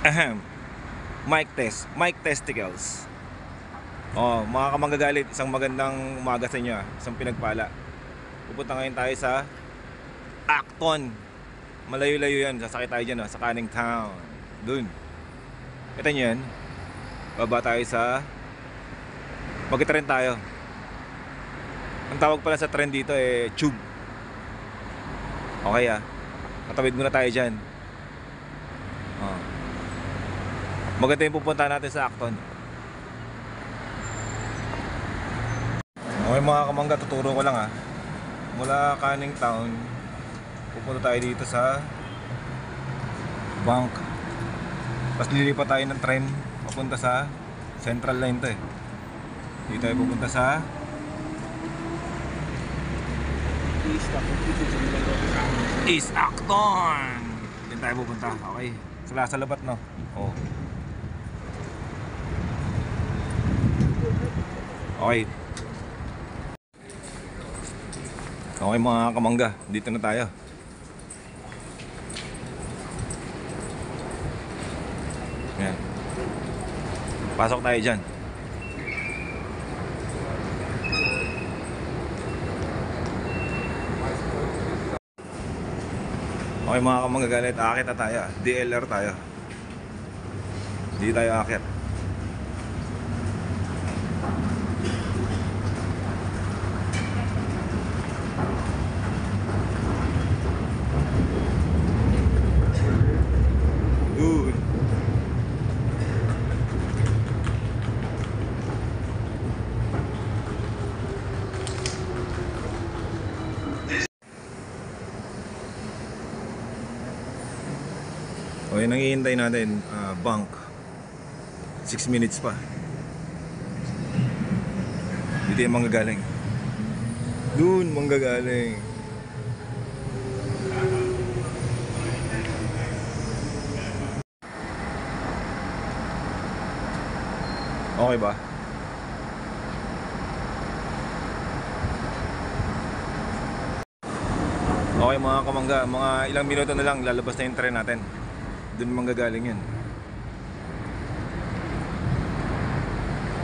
Ahem. Mic test. Mic testicles. Oh, mga kamanggagalit, isang magandang umaga sa inyo, isang pinagpala. Pupunta ngayon tayo sa Acton. Malayo-layo yan, sasakay tayo dyan sa Canning Town. Dun. Kita nyo yan. Baba tayo sa Mag-train tayo. Ang tawag pala sa train dito tube. Okay Katawid muna tayo dyan. Maganda yung pupunta natin sa Acton. Okay mga kamangga, tuturo ko lang mula Canning Town, pupunta tayo dito sa Bank. Tapos lilipat tayo ng train papunta sa Central Line to Dito tayo pupunta sa East Acton. Dito tayo pupunta. Okay. Sa labat no. Okay. Okay mga kamangga, dito na tayo. Yan. Pasok tayo dyan. Okay mga kamanggagalit, aakit na tayo. DLR tayo. Hindi tayo aakit. Good. Okay, nanghihintay natin bank 6 minutes pa. Dito yung manggagaling. Doon manggagaling. Okay ba? Okay mga kamangga, mga ilang minuto na lang lalabas na yung train natin. Doon manggagaling yan.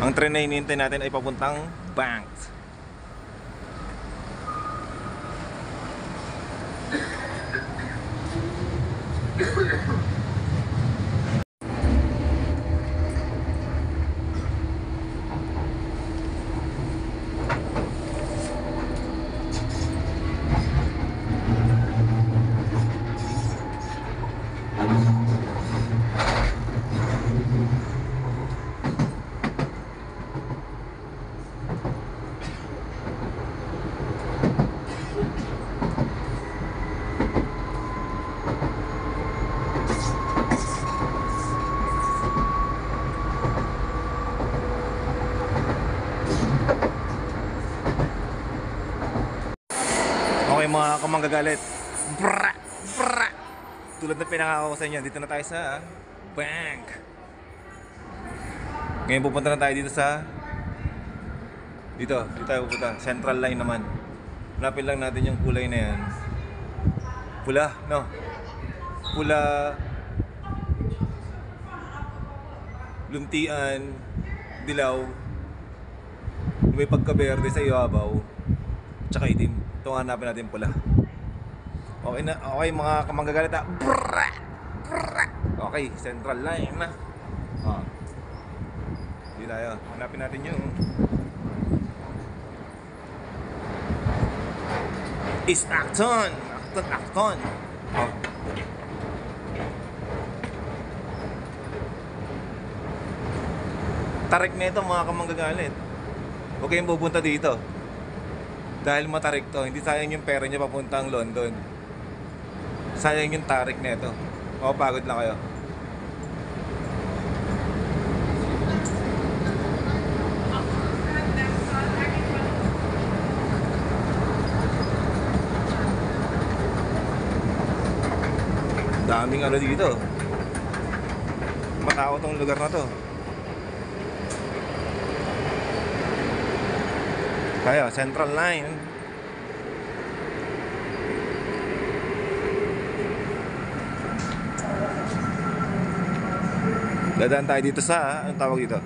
Ang train na hinihintay natin ay papuntang Bank. Okay mga kamanggagalit, tulad na pinakako sa inyo, dito na tayo sa Bank. Ngayon pupunta na tayo dito sa Dito tayo pupunta, Central Line naman. Hanapin lang natin yung kulay na yan. Pula, no? Pula, luntian, dilaw, may pagka-berde sa ibabaw, tsaka itim. Ito nga hanapin natin pula. Okay na, okay mga kamanggagalit Okay, Central Line na. Hindi tayo, hanapin natin yung East Acton. Acton. Tarik na ito mga kamanggagalit. Huwag kayong pupunta dito dahil matarik to. Hindi sayang yung pera niya papuntang London. Sayang yung tarik na ito. Pagod lang kayo. Daming dito. Matao tong lugar na to. Kaya Central Line. Dadaan tayo dito sa, anong tawag dito?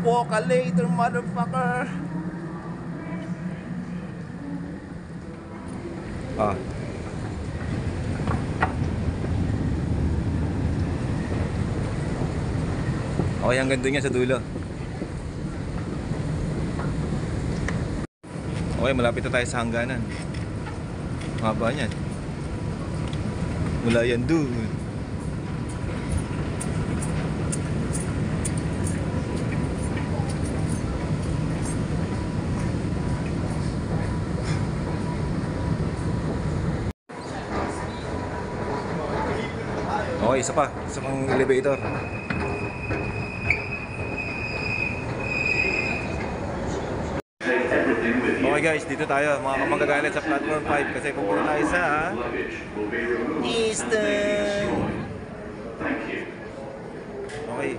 Walk a later, motherfucker! Ah. Okay, hanggang doon yan sa dulo. Okay, malapit na tayo sa hangganan. Haba niyan. Mula yan doon. Okay, isa pa. Isa pang elevator. Okay guys, dito tayo mga kamagagalit sa platform 5 kasi pupunta tayo sa Eastern. Okay.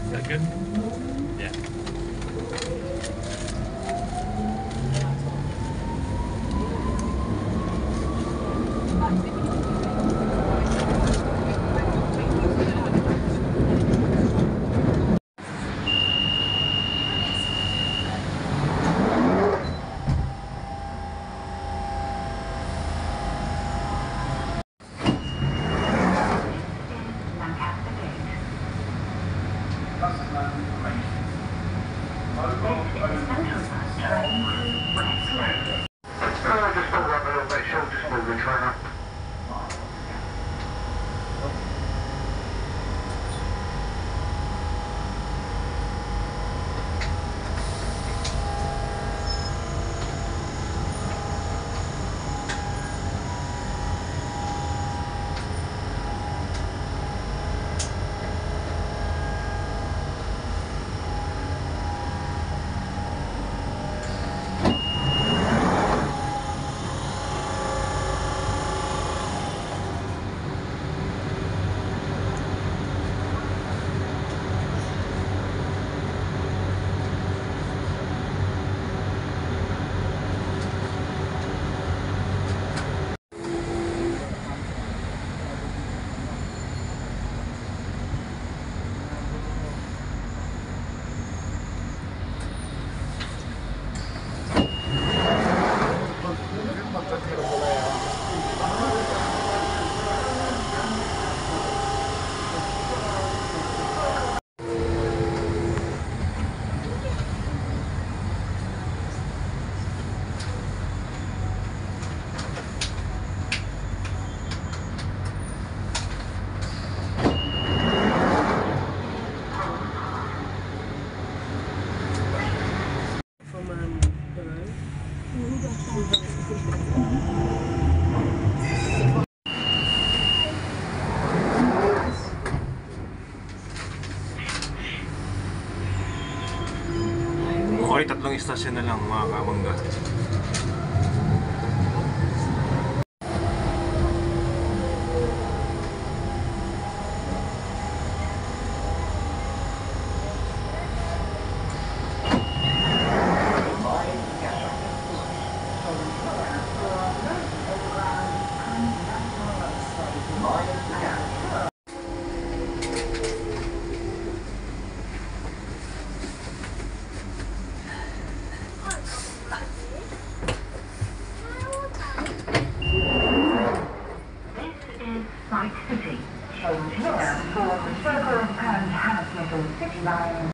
Is that good? Yeah. Okay, tatlong istasyon na lang mga kamangga. Site City. Change here for the Circle and Hammersmith City Line.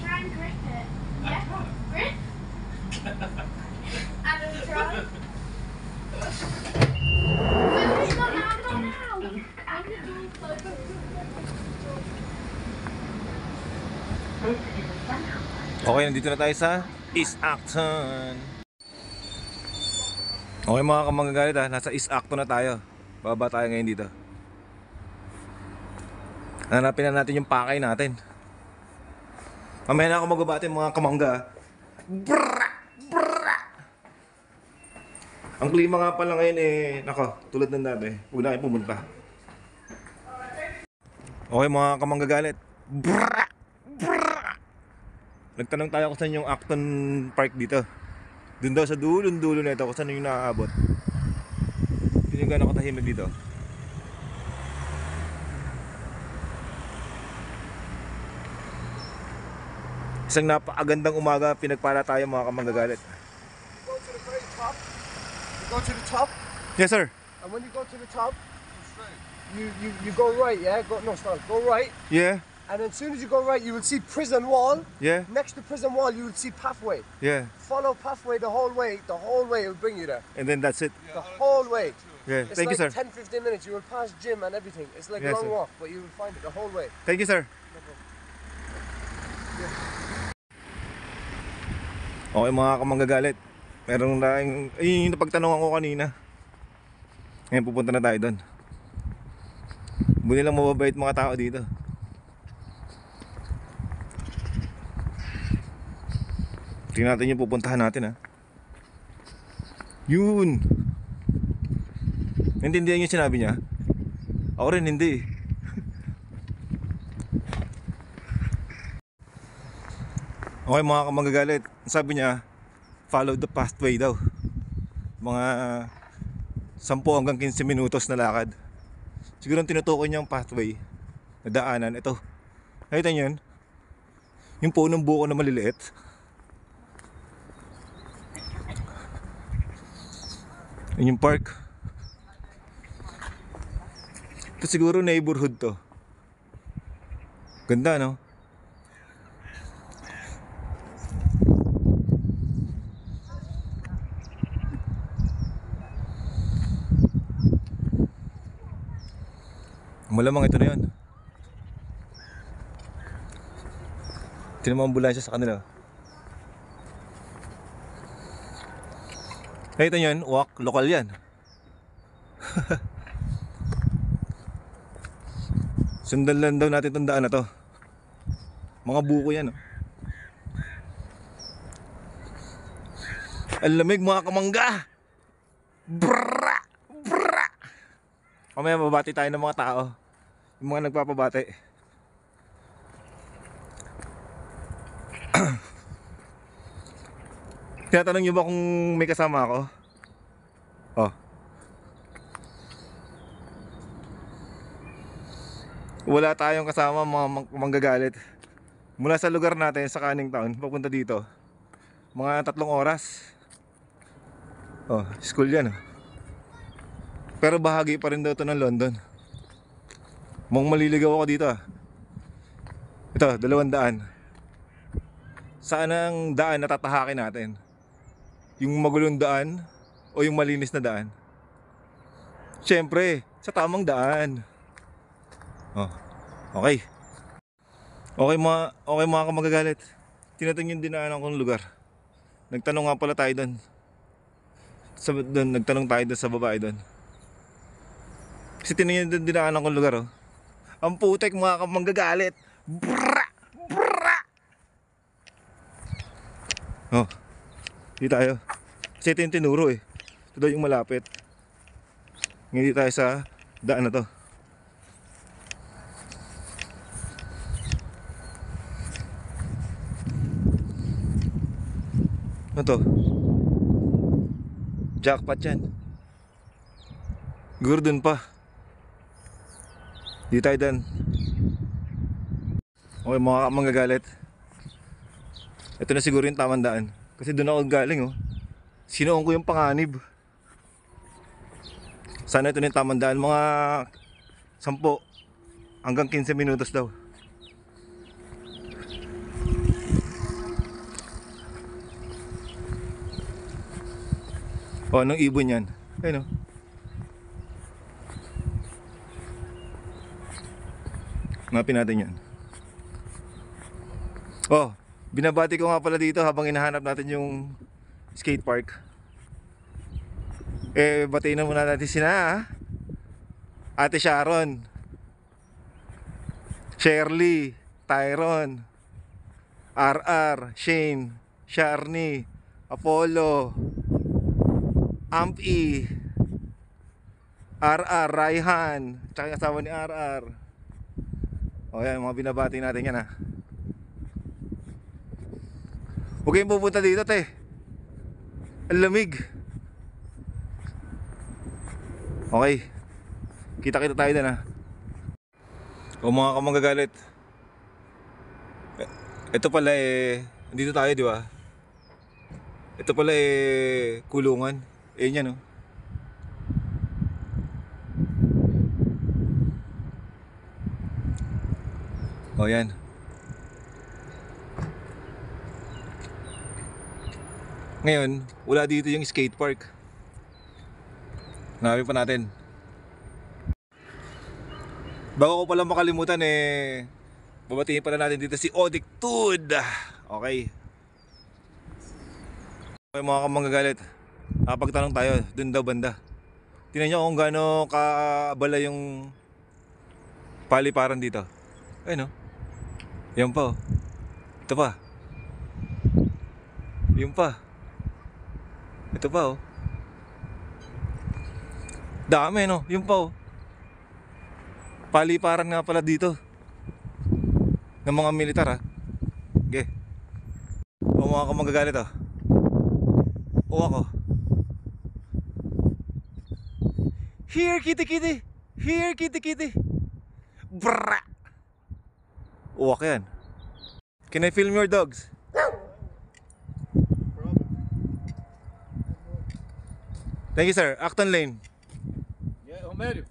Try and grip it. Yeah, grip. Adam, try. Wait, not now, not now. I'm doing close. This is a central. Okay, nandito na tayo sa East Acton. Okay mga kamanggalit ha, nasa East Acton na tayo. Bababa tayo ngayon dito. Hanapin na natin yung pakay natin. Mamaya na ako magbabati mga kamangga. Brrra! Brrra! Ang klima nga pala ngayon nako, tulad ng dati. Huwag na kayo pumunta. Okay mga kamanggagalit. Brrra! Brrra! Nagtanong tayo kung saan yung Acton Park dito. Doon daw sa dulo na ito kung saan yung naaabot. Yun yung gano'ng katahimik dito. Isang napakagandang umaga, pinagpala tayo mga kamanggagalit. Go to the very top. You go to the top, Yes sir. and when you go to the top, you go right, yeah? Stop. Go right, Yeah. and then as soon as you go right, you will see prison wall. Yeah. Next to prison wall, you will see pathway. Yeah. Follow pathway the whole way. The whole way will bring you there. And then that's it. The whole way. Yeah. It's Thank like you sir. 10-15 minutes. You will pass gym and everything. It's like Yes, a long sir. walk, but you will find it the whole way. Thank you sir. Okay mga kamanggagalit. Meron tayong yung napagtanongan ko kanina. Ngayon pupunta na tayo doon. Buti lang mababait mga tao dito. Tingnan natin yung pupuntahan natin ha. Yun. Naintindihan yung sinabi niya? Ako rin hindi. Okay mga kamanggagalit. Sabi niya, follow the pathway daw. Mga 10 hanggang 15 minutos na lakad. Siguro ang tinutukoy niyang pathway na daanan, ito. Nakita niyo yun? Yung punong buko na maliliit. Yun yung park. Ito siguro neighborhood to. Ganda no? Malamang ito na yun. Tinan mo ang ambulansya sa kanila. Nakita nyo yun? Walk, lokal yan. Sundan lang daw natin itong daan na to. Mga buko yan oh. Ang lamig mga kamangga. Brrra! Brrra! Mamaya mabati tayo ng mga tao. Yung mga nagpapabati. Tinatanong nyo ba kung may kasama ako? Oh. Wala tayong kasama mga manggagalit. Mula sa lugar natin sa Canning Town papunta dito, mga 3 oras. Oh, school yan oh. Pero bahagi pa rin daw ito ng London. Mukhang maliligaw ako dito ah. Ito, 200. Saan ang daan na tatahakin natin? Yung magulong daan o yung malinis na daan? Siyempre, sa tamang daan. Oh, okay. Okay mga kamagagalit. Tinatong yung dinaanan kong lugar. Nagtanong nga pala tayo doon. Nagtanong tayo doon sa babae doon. Kasi tinanong yung dinaanan kong lugar oh. Ang putek mga kamanggagalit. Brrra! Brrra! Oh, di tayo. Kasi ito yung tinuro eh. Ito daw yung malapit. Ngayon tayo sa daan na to. Ano to? Jackpot yan. Gordon pa. Di tayo dan. Okay mga manggagalit. Ito na siguro yung tamang daan. Kasi doon ako galing oh. Sinuong ko yung panganib. Sana ito na yung tamang daan. Mga 10 hanggang 15 minutos daw. O, anong ibon yan? Ayun o. Mapin natin yan. Oh, binabati ko nga pala dito habang hinahanap natin yung skate park. Batiin na muna natin sina Ate Sharon. Shirley, Tyron, RR, Shane, Sharni, Apollo, Ampi, RR, Raihan, tsaka yung asawa ni RR. O yan, mga binabati natin yan ha. Huwag kayong pupunta dito te. Ang lamig. Okay. Kita-kita tayo din ha. O mga kamanggagalit. Ito pala dito tayo di ba? Ito pala kulungan. Yan yan oh. O yan. Ngayon, wala dito yung skate park. Hanapin pa natin. Bago ko pala makalimutan babatiin pala natin dito si Odic Tud. Okay. Okay mga kamanggagalit. Nakapagtanong tayo, dun daw banda. Tingnan nyo kung gaano kaabala yung paliparan dito. Ayun oh. Yan pa oh. Ito pa. Yung pa. Ito pa oh. Dami no, yung pa oh. Paliparan nga pala dito ng mga militar ha. Okay. O mga kamanggagalit oh. O ako. Here kitty kitty. Here kitty kitty. Brrrr. Uwak yan. Can I film your dogs? Thank you sir. Acton Lane. Yeah, Romério,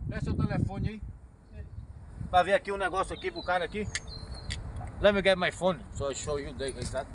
presta o telefone aí. Pra ver aqui um negócio aqui pro cara aqui. Let me get my phone, so I show you the exact.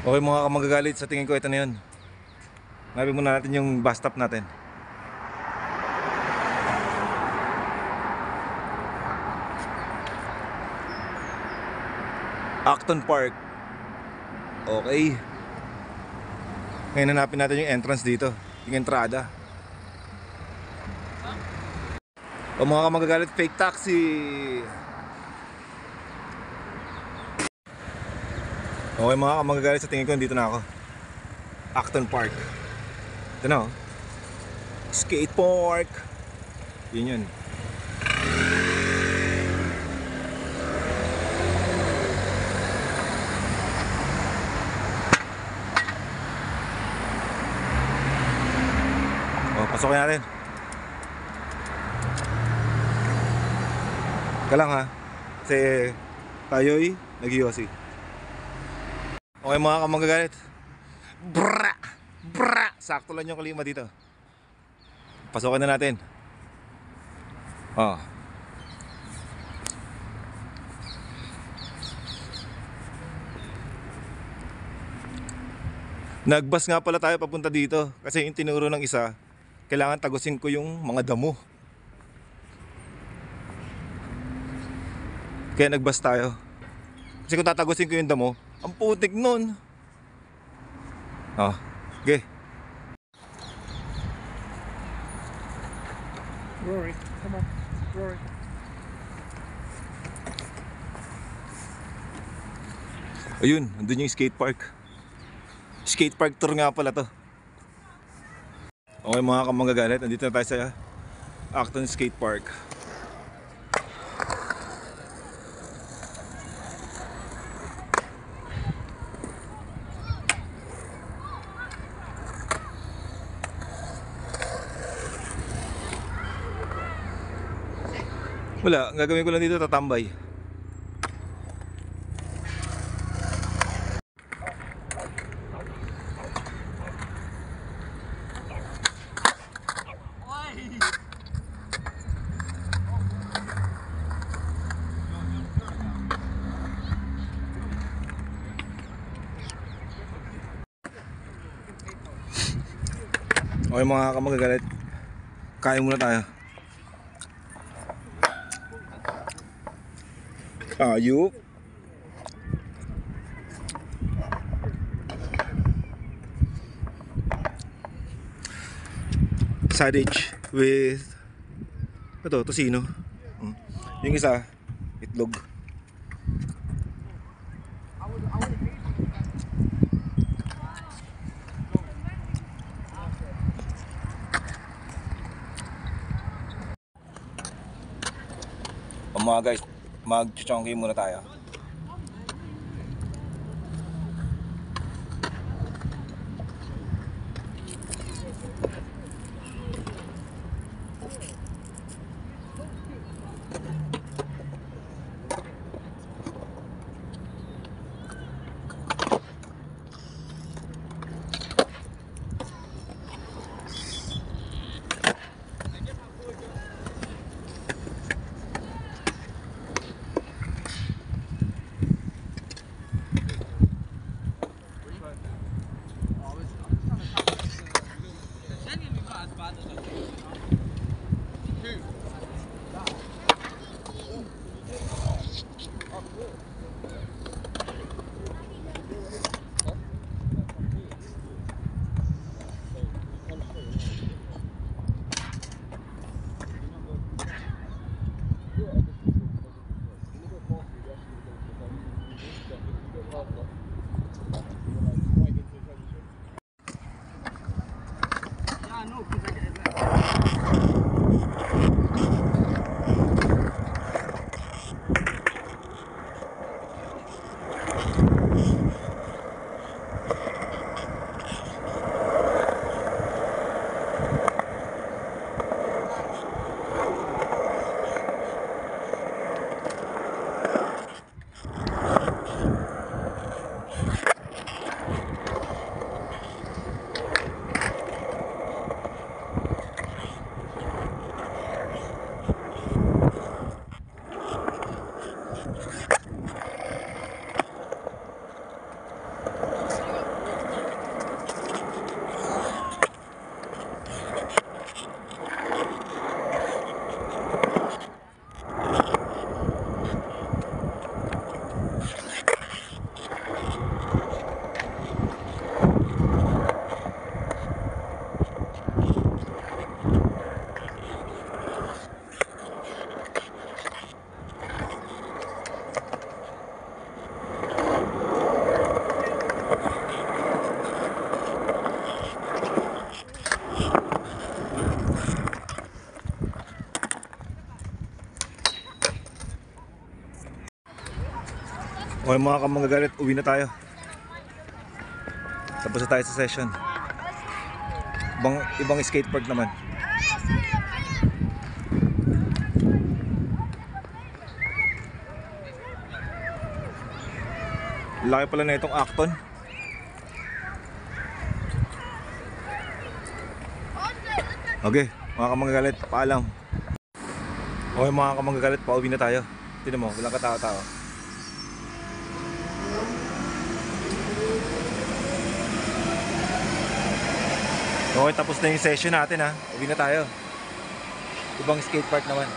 Okay mga kamagagalit, sa tingin ko ito na yun. Hanapin muna natin yung bus stop natin. Acton Park. Okay. Ngayon hanapin natin yung entrance dito, yung entrada. O mga kamagagalit, fake taxi. Okay mga kamagagalit, sa tingin ko dito na ako. Acton Park. Ito na oh. Skate park. Yun yun. O, pasokin natin. Ika lang ha. Kasi tayo'y nag-iossi. Okay mga kamagagalit. Brrrr! Bra! Sakto lang yung klima dito. Pasokan na natin. Oh. Nagbas nga pala tayo papunta dito kasi yung tinuro ng isa, kailangan tagusin ko yung mga damo. Kaya nagbas tayo. Kasi kung tatagusin ko yung damo, ang putik nun. Oh, okay. Rory, come on. Rory. Ayun, andun yung skate park. Skate park tour nga pala to. Okay mga kamanggagalit, nandito na tayo sa Acton Skate Park. Wala, ang gagawin ko lang dito, tatambay. Okay mga kamagagalit, kain muna tayo. Ayup. Sausage with ito, tocino. Yung isa, itlog. Mga guys, mag-chonky muna tayo. Okay mga kamangagalit, uwi na tayo. Tapos na tayo sa session. Ibang skatepark naman. Laki pala na itong Acton. Okay, mga kamangagalit, paalam. Okay mga kamangagalit, pauwi na tayo. Tignan mo, walang katao-tao. Okay, tapos na yung session natin ha. Uwi na tayo. Ibang skate park naman.